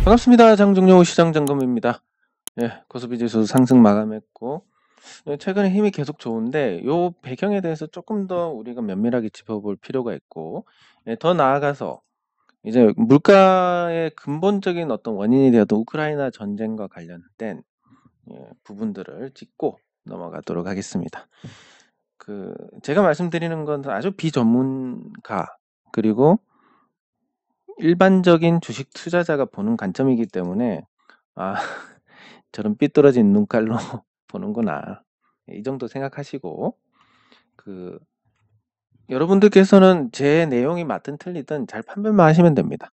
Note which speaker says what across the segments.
Speaker 1: 반갑습니다. 장종료 시장점검입니다. 예, 코스피 지수 상승 마감했고, 최근에 힘이 계속 좋은데, 요 배경에 대해서 조금 더 우리가 면밀하게 짚어볼 필요가 있고, 더 나아가서 이제 물가의 근본적인 어떤 원인이 되었던 우크라이나 전쟁과 관련된 부분들을 짚고 넘어가도록 하겠습니다. 제가 말씀드리는 건 아주 비전문가, 그리고 일반적인 주식 투자자가 보는 관점이기 때문에, 아, 저런 삐뚤어진 눈깔로 보는구나. 이 정도 생각하시고, 여러분들께서는 제 내용이 맞든 틀리든 잘 판별만 하시면 됩니다.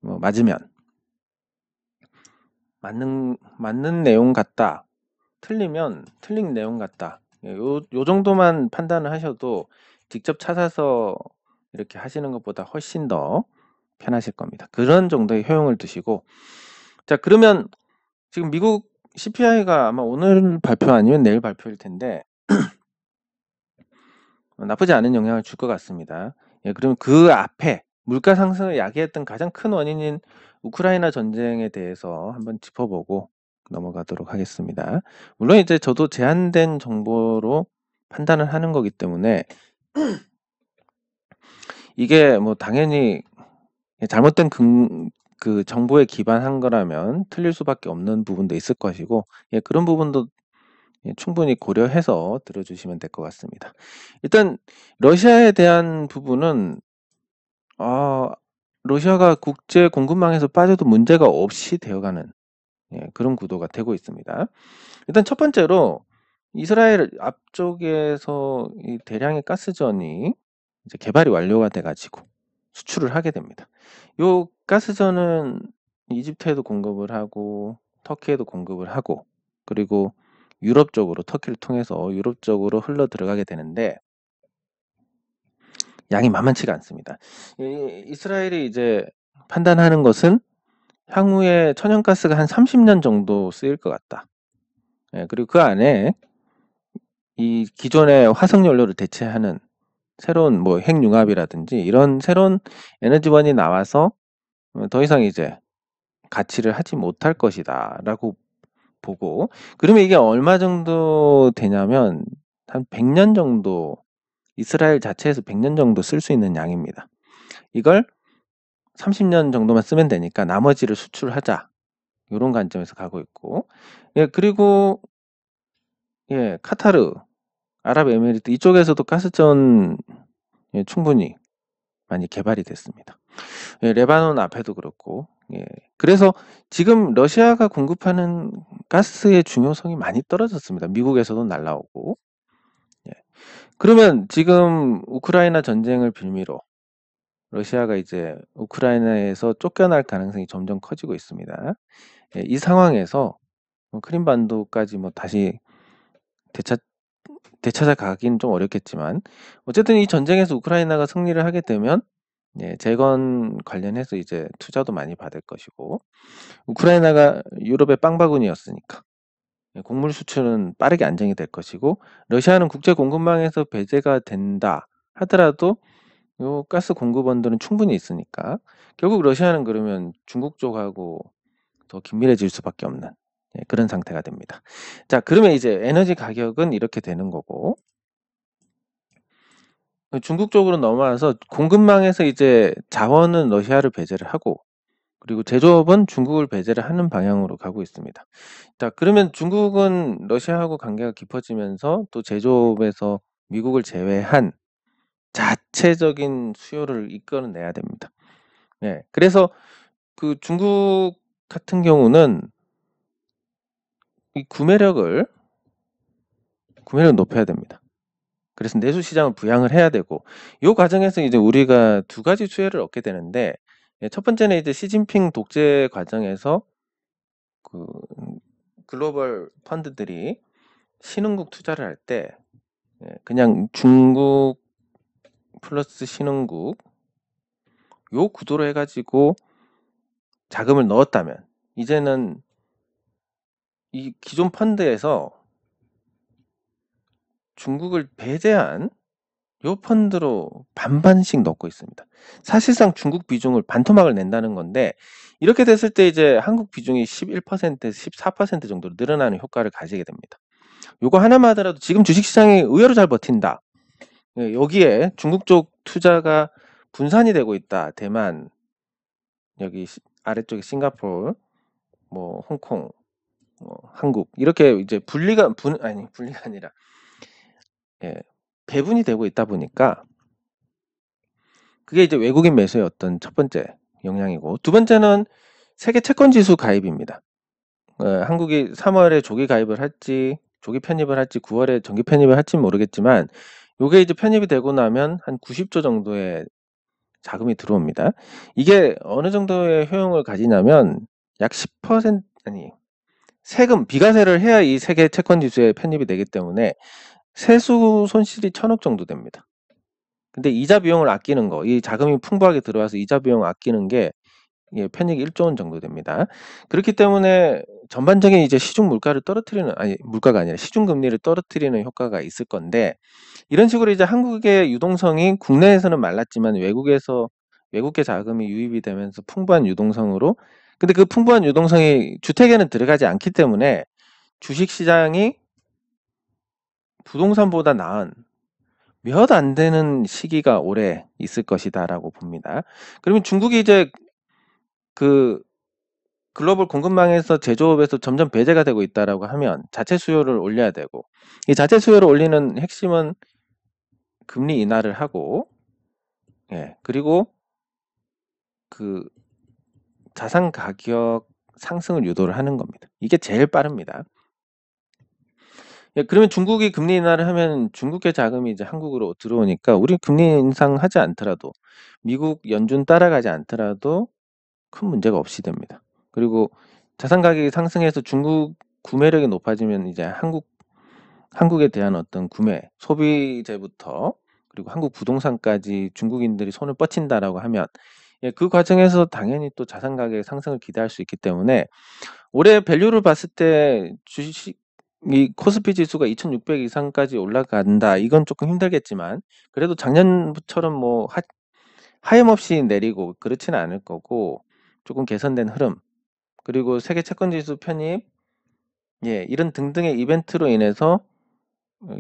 Speaker 1: 맞으면. 맞는 내용 같다. 틀리면 틀린 내용 같다. 요 정도만 판단을 하셔도 직접 찾아서 이렇게 하시는 것보다 훨씬 더 편하실 겁니다. 그런 정도의 효용을 두시고, 자, 그러면 지금 미국 CPI가 아마 오늘 발표 아니면 내일 발표일 텐데, 나쁘지 않은 영향을 줄 것 같습니다. 그럼 그 앞에 물가 상승을 야기했던 가장 큰 원인인 우크라이나 전쟁에 대해서 한번 짚어보고 넘어가도록 하겠습니다. 물론 이제 저도 제한된 정보로 판단을 하는 거기 때문에 이게 뭐 당연히 잘못된 그 정보에 기반한 거라면 틀릴 수밖에 없는 부분도 있을 것이고, 그런 부분도 충분히 고려해서 들어주시면 될 것 같습니다. 일단 러시아에 대한 부분은 러시아가 국제 공급망에서 빠져도 문제가 없이 되어가는 그런 구도가 되고 있습니다. 일단 첫 번째로 이스라엘 앞쪽에서 이 대량의 가스전이 이제 개발이 완료가 돼가지고 수출을 하게 됩니다. 요 가스전은 이집트에도 공급을 하고 터키에도 공급을 하고, 그리고 유럽 쪽으로, 터키를 통해서 유럽 쪽으로 흘러 들어가게 되는데 양이 만만치가 않습니다. 이스라엘이 이제 판단하는 것은 향후에 천연가스가 한 30년 정도 쓰일 것 같다. 그리고 그 안에 이 기존의 화석연료를 대체하는 새로운 뭐 핵융합이라든지 이런 새로운 에너지원이 나와서 더 이상 이제 가치를 하지 못할 것이다라고 보고, 그러면 이게 얼마 정도 되냐면 한 100년 정도, 이스라엘 자체에서 100년 정도 쓸 수 있는 양입니다. 이걸 30년 정도만 쓰면 되니까 나머지를 수출하자, 이런 관점에서 가고 있고, 그리고 카타르, 아랍에미리트 이쪽에서도 가스전 충분히 많이 개발이 됐습니다. 레바논 앞에도 그렇고, 그래서 지금 러시아가 공급하는 가스의 중요성이 많이 떨어졌습니다. 미국에서도 날라오고. 그러면 지금 우크라이나 전쟁을 빌미로 러시아가 이제 우크라이나에서 쫓겨날 가능성이 점점 커지고 있습니다. 이 상황에서 크림반도까지 뭐 다시 되찾아가긴 좀 어렵겠지만, 어쨌든 이 전쟁에서 우크라이나가 승리를 하게 되면 재건 관련해서 이제 투자도 많이 받을 것이고, 우크라이나가 유럽의 빵바구니였으니까 곡물 수출은 빠르게 안정이 될 것이고, 러시아는 국제 공급망에서 배제가 된다 하더라도 요 가스 공급원들은 충분히 있으니까 결국 러시아는 그러면 중국 쪽하고 더 긴밀해질 수밖에 없는 그런 상태가 됩니다. 자, 그러면 이제 에너지 가격은 이렇게 되는 거고, 중국 쪽으로 넘어와서 공급망에서 이제 자원은 러시아를 배제를 하고, 그리고 제조업은 중국을 배제를 하는 방향으로 가고 있습니다. 자, 그러면 중국은 러시아하고 관계가 깊어지면서 또 제조업에서 미국을 제외한 자체적인 수요를 이끌어내야 됩니다. 그래서 그 중국 같은 경우는 이 구매력을 높여야 됩니다. 그래서 내수 시장을 부양을 해야 되고, 이 과정에서 이제 우리가 두 가지 수혜를 얻게 되는데, 첫 번째는 이제 시진핑 독재 과정에서 그 글로벌 펀드들이 신흥국 투자를 할 때 그냥 중국 플러스 신흥국 요 구도로 해가지고 자금을 넣었다면, 이제는 이 기존 펀드에서 중국을 배제한 요 펀드로 반반씩 넣고 있습니다. 사실상 중국 비중을 반토막을 낸다는 건데 이렇게 됐을 때 이제 한국 비중이 11%에서 14% 정도로 늘어나는 효과를 가지게 됩니다. 요거 하나만 하더라도 지금 주식시장이 의외로 잘 버틴다. 예, 여기에 중국 쪽 투자가 분산이 되고 있다. 대만, 여기 아래쪽에 싱가포르, 뭐 홍콩, 한국 이렇게 이제 분리가 아니라 예, 배분이 되고 있다 보니까 그게 이제 외국인 매수의 어떤 첫 번째 영향이고, 두 번째는 세계 채권 지수 가입입니다. 한국이 3월에 조기 가입을 할지, 조기 편입을 할지, 9월에 정기 편입을 할지 모르겠지만, 요게 이제 편입이 되고 나면 한 90조 정도의 자금이 들어옵니다. 이게 어느 정도의 효용을 가지냐면, 약 10%, 세금, 비과세를 해야 이 세계 채권 지수에 편입이 되기 때문에, 세수 손실이 1,000억 정도 됩니다. 근데 이자 비용을 아끼는 거, 이 자금이 풍부하게 들어와서 이자 비용을 아끼는 게 편익이 1조 원 정도 됩니다. 그렇기 때문에 전반적인 이제 시중 물가를 떨어뜨리는, 물가가 아니라 시중 금리를 떨어뜨리는 효과가 있을 건데, 이런 식으로 이제 한국의 유동성이 국내에서는 말랐지만 외국계 자금이 유입이 되면서 풍부한 유동성으로, 근데 그 풍부한 유동성이 주택에는 들어가지 않기 때문에 주식 시장이 부동산보다 나은 몇 안 되는 시기가 오래 있을 것이다라고 봅니다. 그러면 중국이 이제 그 글로벌 공급망에서 제조업에서 점점 배제가 되고 있다라고 하면 자체 수요를 올려야 되고, 이 자체 수요를 올리는 핵심은 금리 인하를 하고, 그리고 그 자산 가격 상승을 유도를 하는 겁니다. 이게 제일 빠릅니다. 그러면 중국이 금리 인하를 하면 중국계 자금이 이제 한국으로 들어오니까 우리 금리 인상하지 않더라도, 미국 연준 따라가지 않더라도 큰 문제가 없이 됩니다. 그리고 자산 가격이 상승해서 중국 구매력이 높아지면 이제 한국에 대한 어떤 구매, 소비재부터 그리고 한국 부동산까지 중국인들이 손을 뻗친다라고 하면, 그 과정에서 당연히 또 자산 가격의 상승을 기대할 수 있기 때문에, 올해 밸류를 봤을 때 이 코스피 지수가 2,600 이상까지 올라간다. 이건 조금 힘들겠지만 그래도 작년처럼 뭐 하염없이 내리고 그렇지는 않을 거고, 조금 개선된 흐름, 그리고 세계 채권 지수 편입, 이런 등등의 이벤트로 인해서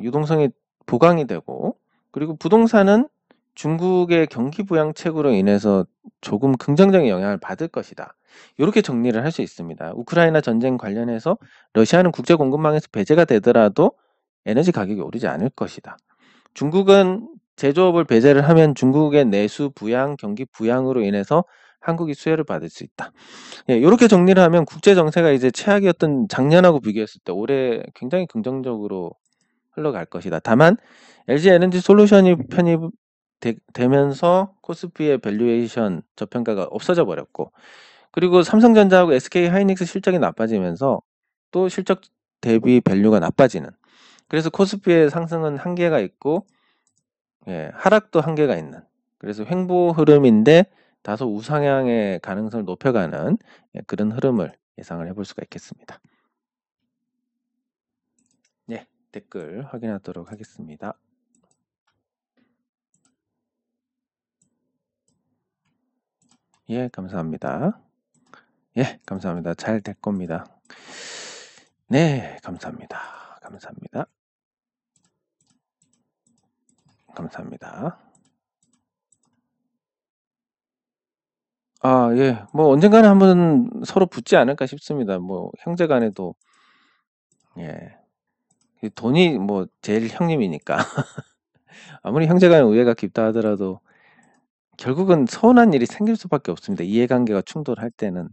Speaker 1: 유동성이 보강이 되고, 그리고 부동산은 중국의 경기 부양책으로 인해서 조금 긍정적인 영향을 받을 것이다. 이렇게 정리를 할 수 있습니다. 우크라이나 전쟁 관련해서 러시아는 국제 공급망에서 배제가 되더라도 에너지 가격이 오르지 않을 것이다. 중국은 제조업을 배제를 하면 중국의 내수 부양, 경기 부양으로 인해서 한국이 수혜를 받을 수 있다. 이렇게 정리를 하면 국제 정세가 이제 최악이었던 작년하고 비교했을 때 올해 굉장히 긍정적으로 흘러갈 것이다. 다만 LG 에너지 솔루션이 편입되면서 코스피의 밸류에이션 저평가가 없어져 버렸고, 그리고 삼성전자하고 SK 하이닉스 실적이 나빠지면서 또 실적 대비 밸류가 나빠지는, 그래서 코스피의 상승은 한계가 있고, 하락도 한계가 있는, 그래서 횡보 흐름인데 다소 우상향의 가능성을 높여가는 그런 흐름을 예상을 해볼 수가 있겠습니다. 댓글 확인하도록 하겠습니다. 감사합니다. 감사합니다. 잘 될 겁니다. 감사합니다. 감사합니다. 감사합니다. 뭐 언젠가는 한번 서로 붙지 않을까 싶습니다. 뭐 형제 간에도 돈이 뭐 제일 형님이니까 아무리 형제 간에 우애가 깊다 하더라도 결국은 서운한 일이 생길 수밖에 없습니다. 이해관계가 충돌할 때는.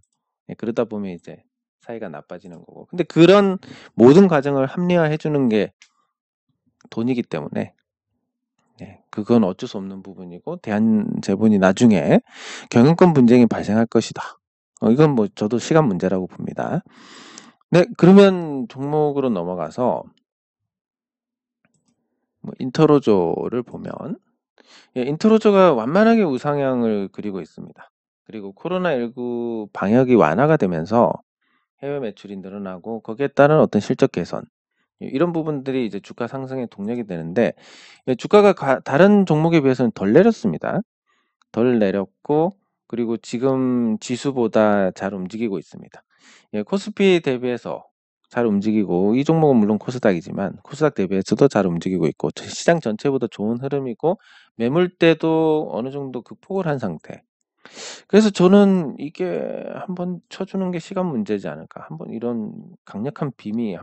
Speaker 1: 그러다 보면 이제 사이가 나빠지는 거고. 근데 그런 모든 과정을 합리화해 주는 게 돈이기 때문에 그건 어쩔 수 없는 부분이고, 대한제본이 나중에 경영권 분쟁이 발생할 것이다. 이건 뭐 저도 시간 문제라고 봅니다. 그러면 종목으로 넘어가서 뭐 인터로조를 보면, 인터로조가 완만하게 우상향을 그리고 있습니다. 그리고 코로나19 방역이 완화가 되면서 해외 매출이 늘어나고 거기에 따른 어떤 실적 개선, 이런 부분들이 이제 주가 상승의 동력이 되는데 주가가 다른 종목에 비해서는 덜 내렸습니다. 덜 내렸고 그리고 지금 지수보다 잘 움직이고 있습니다. 코스피 대비해서 잘 움직이고 이 종목은 물론 코스닥이지만 코스닥 대비해서도 잘 움직이고 있고 시장 전체보다 좋은 흐름이고 매물대도 어느 정도 극복을 한 상태. 그래서 저는 이게 한번 쳐주는 게 시간 문제지 않을까. 한번 이런 강력한 빔이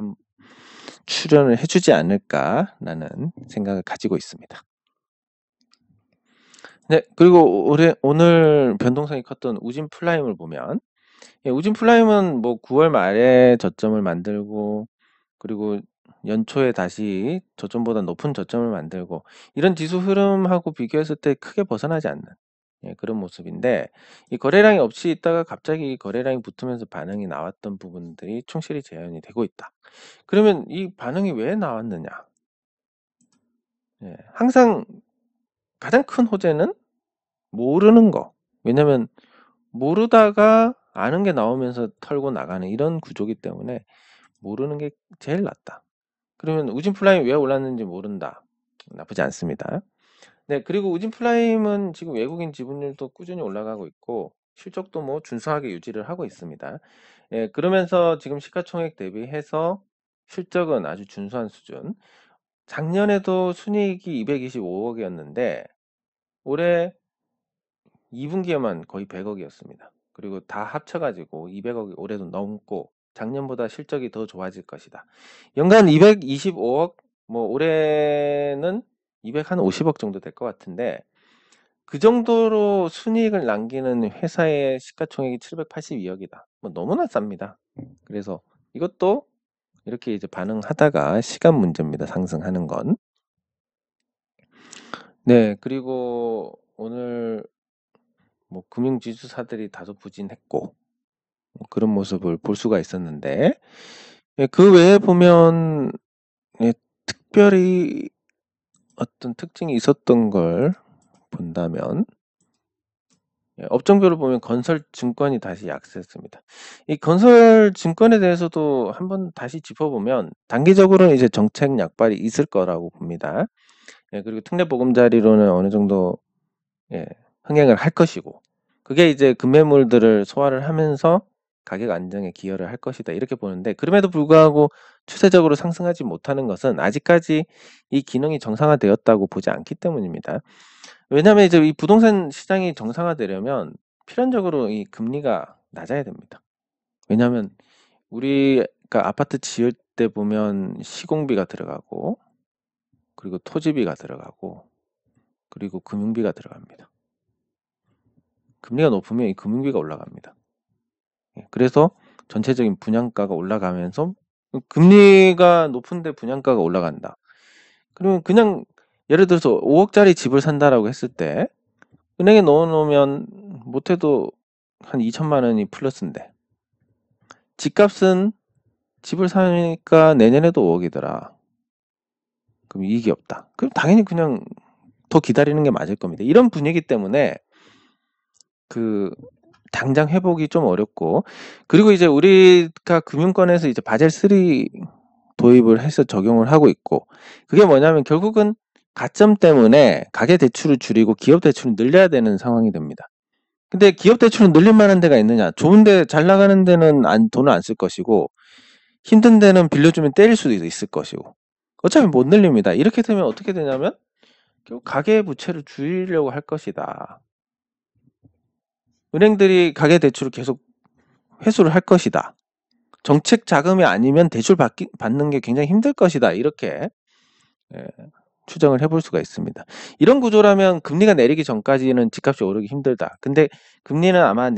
Speaker 1: 출현을 해주지 않을까라는 생각을 가지고 있습니다. 네, 그리고 오늘 변동성이 컸던 우진 플라임을 보면 우진 플라임은 뭐 9월 말에 저점을 만들고 그리고 연초에 다시 저점보다 높은 저점을 만들고 이런 지수 흐름하고 비교했을 때 크게 벗어나지 않는 그런 모습인데 이 거래량이 없이 있다가 갑자기 이 거래량이 붙으면서 반응이 나왔던 부분들이 충실히 재현이 되고 있다. 그러면 이 반응이 왜 나왔느냐? 항상 가장 큰 호재는 모르는 거. 왜냐면 모르다가 아는 게 나오면서 털고 나가는 이런 구조기 때문에 모르는 게 제일 낫다. 그러면 우진 플라임 왜 올랐는지 모른다. 나쁘지 않습니다. 네, 그리고 우진 플라임은 지금 외국인 지분율도 꾸준히 올라가고 있고 실적도 뭐 준수하게 유지를 하고 있습니다. 그러면서 지금 시가총액 대비해서 실적은 아주 준수한 수준. 작년에도 순이익이 225억이었는데 올해 2분기에만 거의 100억이었습니다. 그리고 다 합쳐가지고 200억이 올해도 넘고 작년보다 실적이 더 좋아질 것이다. 연간 225억, 뭐 올해는 250억 정도 될 것 같은데 그 정도로 순이익을 남기는 회사의 시가총액이 782억이다. 뭐 너무나 쌉니다. 그래서 이것도 이렇게 이제 반응하다가 시간 문제입니다. 상승하는 건. 네, 그리고 오늘 뭐 금융지주사들이 다소 부진했고 그런 모습을 볼 수가 있었는데 그 외에 보면 특별히 어떤 특징이 있었던 걸 본다면 업종별로 보면 건설증권이 다시 약세했습니다. 이 건설증권에 대해서도 한번 다시 짚어보면 단기적으로는 이제 정책 약발이 있을 거라고 봅니다. 그리고 특례보금자리로는 어느 정도 흥행을 할 것이고 그게 이제 급매물들을 소화를 하면서 가격 안정에 기여를 할 것이다 이렇게 보는데 그럼에도 불구하고 추세적으로 상승하지 못하는 것은 아직까지 이 기능이 정상화되었다고 보지 않기 때문입니다. 왜냐하면 이제 이 부동산 시장이 정상화되려면 필연적으로 이 금리가 낮아야 됩니다. 왜냐하면 우리가 아파트 지을 때 보면 시공비가 들어가고 그리고 토지비가 들어가고 그리고 금융비가 들어갑니다. 금리가 높으면 이 금융비가 올라갑니다. 그래서 전체적인 분양가가 올라가면서 금리가 높은데 분양가가 올라간다. 그러면 그냥 예를 들어서 5억짜리 집을 산다라고 했을 때 은행에 넣어놓으면 못해도 한 2천만 원이 플러스인데 집값은 집을 사니까 내년에도 5억이더라. 그럼 이익이 없다. 그럼 당연히 그냥 더 기다리는 게 맞을 겁니다. 이런 분위기 때문에 당장 회복이 좀 어렵고 그리고 이제 우리가 금융권에서 이제 바젤 3 도입을 해서 적용을 하고 있고 그게 뭐냐면 결국은 가점 때문에 가계 대출을 줄이고 기업 대출을 늘려야 되는 상황이 됩니다. 근데 기업 대출은 늘릴 만한 데가 있느냐? 좋은데 잘 나가는 데는 돈을 안 쓸 것이고 힘든 데는 빌려주면 때릴 수도 있을 것이고 어차피 못 늘립니다. 이렇게 되면 어떻게 되냐면 결국 가계 부채를 줄이려고 할 것이다. 은행들이 가계 대출을 계속 회수를 할 것이다. 정책 자금이 아니면 대출 받는 게 굉장히 힘들 것이다. 이렇게 추정을 해볼 수가 있습니다. 이런 구조라면 금리가 내리기 전까지는 집값이 오르기 힘들다. 근데 금리는 아마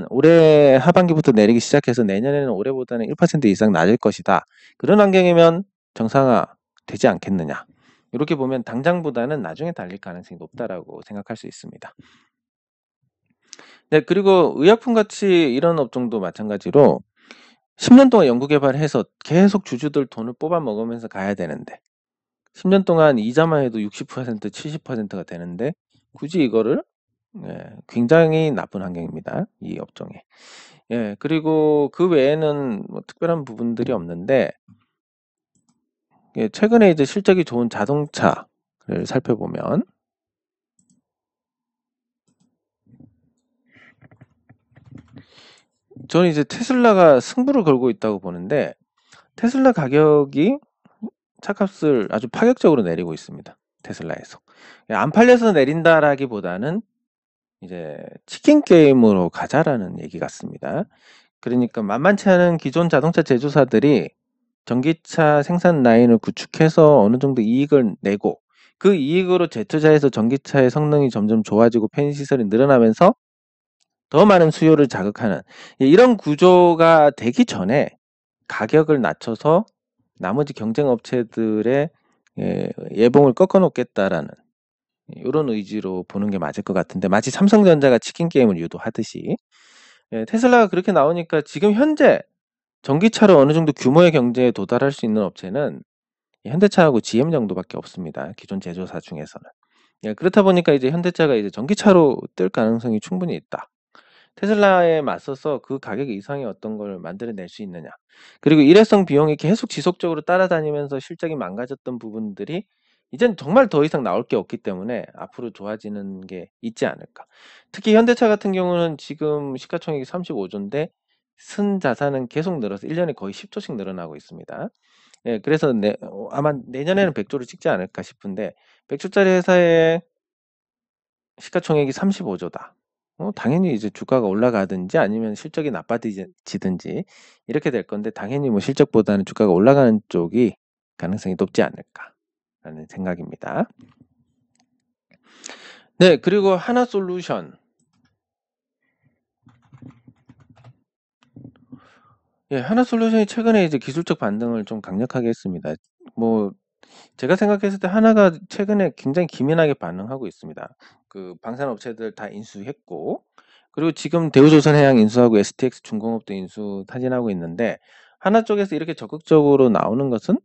Speaker 1: 올해 하반기부터 내리기 시작해서 내년에는 올해보다는 1% 이상 낮을 것이다. 그런 환경이면 정상화 되지 않겠느냐. 이렇게 보면 당장보다는 나중에 달릴 가능성이 높다라고 생각할 수 있습니다. 네, 그리고 의약품 같이 이런 업종도 마찬가지로 10년 동안 연구개발해서 계속 주주들 돈을 뽑아 먹으면서 가야 되는데 10년 동안 이자만 해도 60%, 70%가 되는데 굳이 이거를 굉장히 나쁜 환경입니다. 이 업종에. 그리고 그 외에는 뭐 특별한 부분들이 없는데 최근에 이제 실적이 좋은 자동차를 살펴보면 저는 이제 테슬라가 승부를 걸고 있다고 보는데 테슬라 가격이 차값을 아주 파격적으로 내리고 있습니다. 테슬라에서. 안 팔려서 내린다라기보다는 이제 치킨 게임으로 가자라는 얘기 같습니다. 그러니까 만만치 않은 기존 자동차 제조사들이 전기차 생산 라인을 구축해서 어느 정도 이익을 내고 그 이익으로 재투자해서 전기차의 성능이 점점 좋아지고 편의시설이 늘어나면서 더 많은 수요를 자극하는 이런 구조가 되기 전에 가격을 낮춰서 나머지 경쟁 업체들의 예봉을 꺾어 놓겠다라는 이런 의지로 보는 게 맞을 것 같은데 마치 삼성전자가 치킨 게임을 유도하듯이 테슬라가 그렇게 나오니까 지금 현재 전기차로 어느 정도 규모의 경제에 도달할 수 있는 업체는 현대차하고 GM 정도밖에 없습니다. 기존 제조사 중에서는. 그렇다 보니까 이제 현대차가 이제 전기차로 뜰 가능성이 충분히 있다. 테슬라에 맞서서 그 가격 이상의 어떤 걸 만들어낼 수 있느냐. 그리고 일회성 비용이 계속 지속적으로 따라다니면서 실적이 망가졌던 부분들이 이젠 정말 더 이상 나올 게 없기 때문에 앞으로 좋아지는 게 있지 않을까. 특히 현대차 같은 경우는 지금 시가총액이 35조인데 순자산은 계속 늘어서 1년에 거의 10조씩 늘어나고 있습니다. 그래서 아마 내년에는 100조를 찍지 않을까 싶은데 100조짜리 회사의 시가총액이 35조다. 당연히 이제 주가가 올라가든지 아니면 실적이 나빠지든지 이렇게 될 건데 당연히 뭐 실적보다는 주가가 올라가는 쪽이 가능성이 높지 않을까라는 생각입니다. 네, 그리고 하나솔루션. 하나솔루션이 최근에 이제 기술적 반등을 좀 강력하게 했습니다. 뭐 제가 생각했을 때 하나가 최근에 굉장히 기민하게 반응하고 있습니다. 그 방산업체들 다 인수했고 그리고 지금 대우조선해양 인수하고 STX 중공업도 인수 타진하고 있는데 하나 쪽에서 이렇게 적극적으로 나오는 것은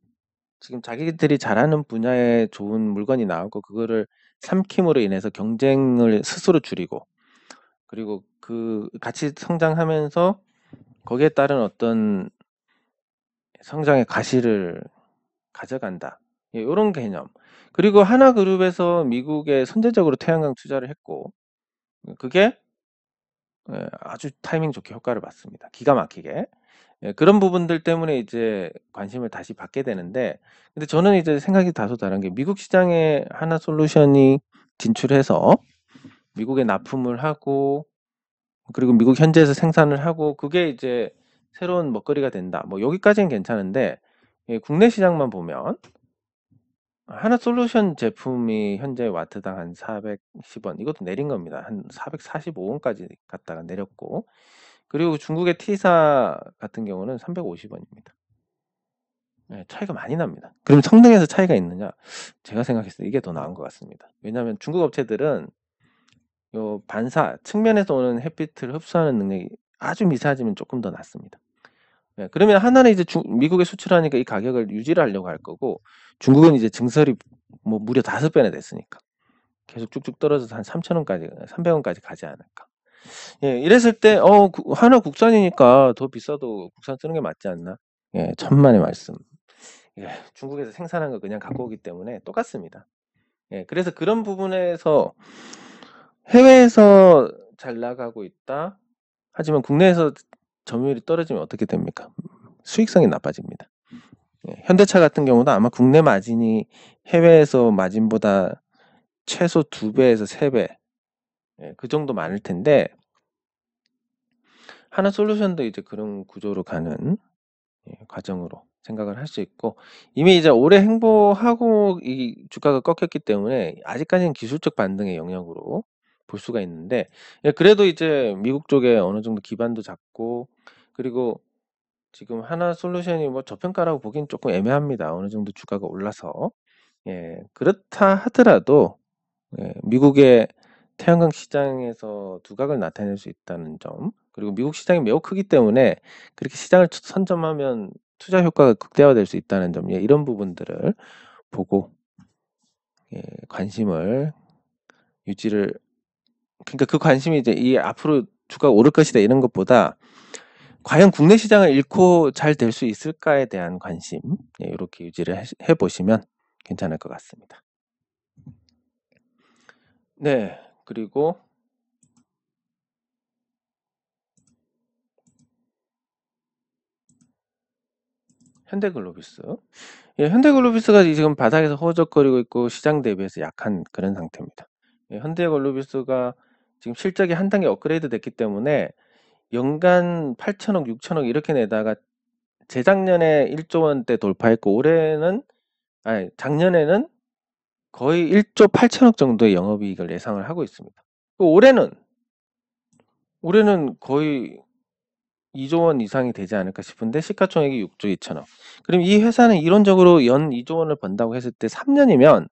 Speaker 1: 지금 자기들이 잘하는 분야에 좋은 물건이 나오고 그거를 삼킴으로 인해서 경쟁을 스스로 줄이고 그리고 그 같이 성장하면서 거기에 따른 어떤 성장의 가시를 가져간다. 요런 개념. 그리고 하나그룹에서 미국에 선제적으로 태양광 투자를 했고 그게 아주 타이밍 좋게 효과를 봤습니다. 기가 막히게. 그런 부분들 때문에 이제 관심을 다시 받게 되는데 근데 저는 이제 생각이 다소 다른 게 미국 시장에 하나솔루션이 진출해서 미국에 납품을 하고 그리고 미국 현지에서 생산을 하고 그게 이제 새로운 먹거리가 된다. 뭐 여기까지는 괜찮은데 국내 시장만 보면 하나솔루션 제품이 현재 와트당 한 410원 이것도 내린 겁니다. 한 445원까지 갔다가 내렸고 그리고 중국의 T사 같은 경우는 350원입니다. 차이가 많이 납니다. 그럼 성능에서 차이가 있느냐? 제가 생각했을 때 이게 더 나은 것 같습니다. 왜냐하면 중국 업체들은 요 반사 측면에서 오는 햇빛을 흡수하는 능력이 아주 미세하지만 조금 더 낫습니다. 그러면 하나는 이제 미국에 수출하니까 이 가격을 유지를 하려고 할 거고 중국은 이제 증설이 뭐 무려 5배나 됐으니까 계속 쭉쭉 떨어져서 한 3,000원까지 300원까지 가지 않을까. 이랬을 때 하나 국산이니까 더 비싸도 국산 쓰는 게 맞지 않나? 천만의 말씀. 중국에서 생산한 거 그냥 갖고 오기 때문에 똑같습니다. 그래서 그런 부분에서 해외에서 잘 나가고 있다. 하지만 국내에서 점유율이 떨어지면 어떻게 됩니까? 수익성이 나빠집니다. 현대차 같은 경우도 아마 국내 마진이 해외에서 마진보다 최소 2배에서 3배 그 정도 많을 텐데 하나솔루션도 이제 그런 구조로 가는 과정으로 생각을 할 수 있고 이미 이제 올해 행보하고 이 주가가 꺾였기 때문에 아직까지는 기술적 반등의 영역으로 볼 수가 있는데 그래도 이제 미국 쪽에 어느 정도 기반도 잡고 그리고 지금 하나솔루션이 뭐 저평가라고 보기엔 조금 애매합니다. 어느 정도 주가가 올라서 그렇다 하더라도 미국의 태양광 시장에서 두각을 나타낼 수 있다는 점 그리고 미국 시장이 매우 크기 때문에 그렇게 시장을 선점하면 투자 효과가 극대화될 수 있다는 점 이런 부분들을 보고 관심을 유지를 그러니까 그 관심이 이제 이 앞으로 주가가 오를 것이다 이런 것보다 과연 국내 시장을 잃고 잘 될 수 있을까에 대한 관심, 요렇게 유지를 해 보시면 괜찮을 것 같습니다. 네. 그리고 현대글로비스. 현대글로비스가 지금 바닥에서 허우적거리고 있고 시장 대비해서 약한 그런 상태입니다. 현대글로비스가 지금 실적이 한 단계 업그레이드 됐기 때문에 연간 8천억, 6천억 이렇게 내다가 재작년에 1조 원대 돌파했고 작년에는 거의 1조 8천억 정도의 영업이익을 예상을 하고 있습니다. 올해는 거의 2조 원 이상이 되지 않을까 싶은데 시가총액이 6조 2천억. 그럼 이 회사는 이론적으로 연 2조 원을 번다고 했을 때 3년이면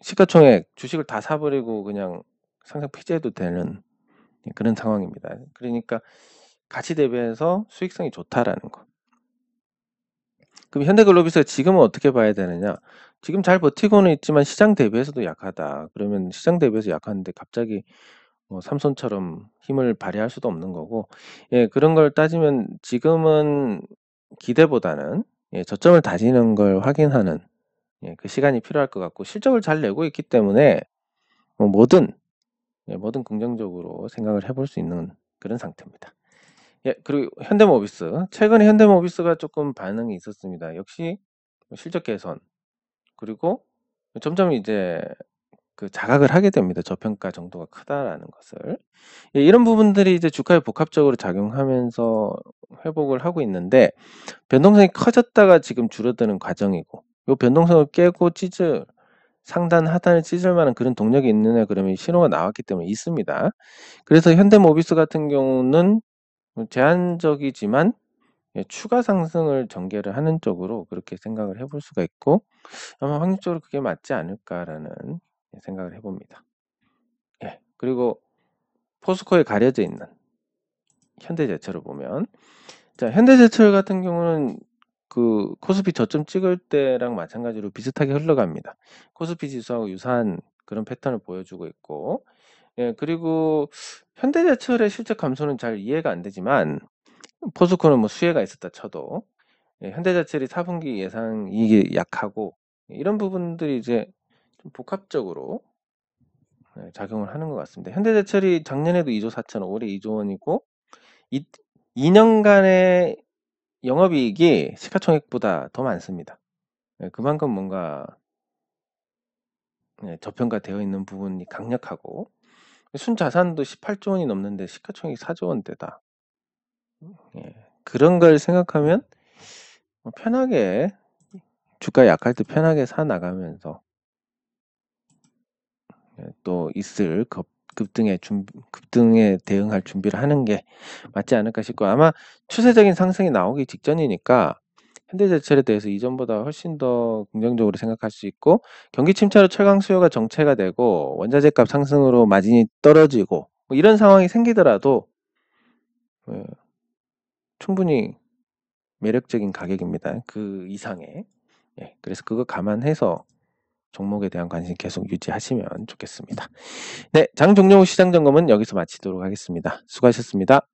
Speaker 1: 시가총액 주식을 다 사버리고 그냥 상장 폐지해도 되는 그런 상황입니다. 그러니까 가치 대비해서 수익성이 좋다라는 거. 그럼 현대글로비스가 지금은 어떻게 봐야 되느냐? 지금 잘 버티고는 있지만 시장 대비해서도 약하다. 그러면 시장 대비해서 약한데 갑자기 삼손처럼 힘을 발휘할 수도 없는 거고, 그런 걸 따지면 지금은 기대보다는 저점을 다지는 걸 확인하는 그 시간이 필요할 것 같고, 실적을 잘 내고 있기 때문에 뭐든 긍정적으로 생각을 해볼 수 있는 그런 상태입니다. 그리고 현대모비스. 최근에 현대모비스가 조금 반응이 있었습니다. 역시 실적 개선, 그리고 점점 이제 그 자각을 하게 됩니다. 저평가 정도가 크다라는 것을. 이런 부분들이 이제 주가에 복합적으로 작용하면서 회복을 하고 있는데, 변동성이 커졌다가 지금 줄어드는 과정이고, 요 변동성을 깨고 상단 하단을 찢을 만한 그런 동력이 있느냐, 그러면 신호가 나왔기 때문에 있습니다. 그래서 현대모비스 같은 경우는 제한적이지만 추가 상승을 전개를 하는 쪽으로 그렇게 생각을 해볼 수가 있고, 아마 확률적으로 그게 맞지 않을까라는 생각을 해봅니다. 그리고 포스코에 가려져 있는 현대제철을 보면, 자, 현대제철 같은 경우는 그 코스피 저점 찍을 때랑 마찬가지로 비슷하게 흘러갑니다. 코스피 지수하고 유사한 그런 패턴을 보여주고 있고, 그리고 현대제철의 실적 감소는 잘 이해가 안 되지만 포스코는 뭐 수혜가 있었다 쳐도 현대제철이 4분기 예상 이익이 약하고, 이런 부분들이 이제 좀 복합적으로 작용을 하는 것 같습니다. 현대제철이 작년에도 2조 4천억, 올해 2조 원이고 2년간의 영업이익이 시가총액보다 더 많습니다. 그만큼 뭔가 저평가되어 있는 부분이 강력하고, 순자산도 18조 원이 넘는데 시가총액이 4조 원대다. 그런 걸 생각하면 편하게, 주가 약할 때 편하게 사 나가면서 또 있을 급등에 대응할 준비를 하는 게 맞지 않을까 싶고, 아마 추세적인 상승이 나오기 직전이니까 현대제철에 대해서 이전보다 훨씬 더 긍정적으로 생각할 수 있고, 경기 침체로 철강 수요가 정체가 되고 원자재 값 상승으로 마진이 떨어지고 뭐 이런 상황이 생기더라도 충분히 매력적인 가격입니다. 그 이상의. 그래서 그거 감안해서 종목에 대한 관심 계속 유지하시면 좋겠습니다. 네, 장 종료 후 시장 점검은 여기서 마치도록 하겠습니다. 수고하셨습니다.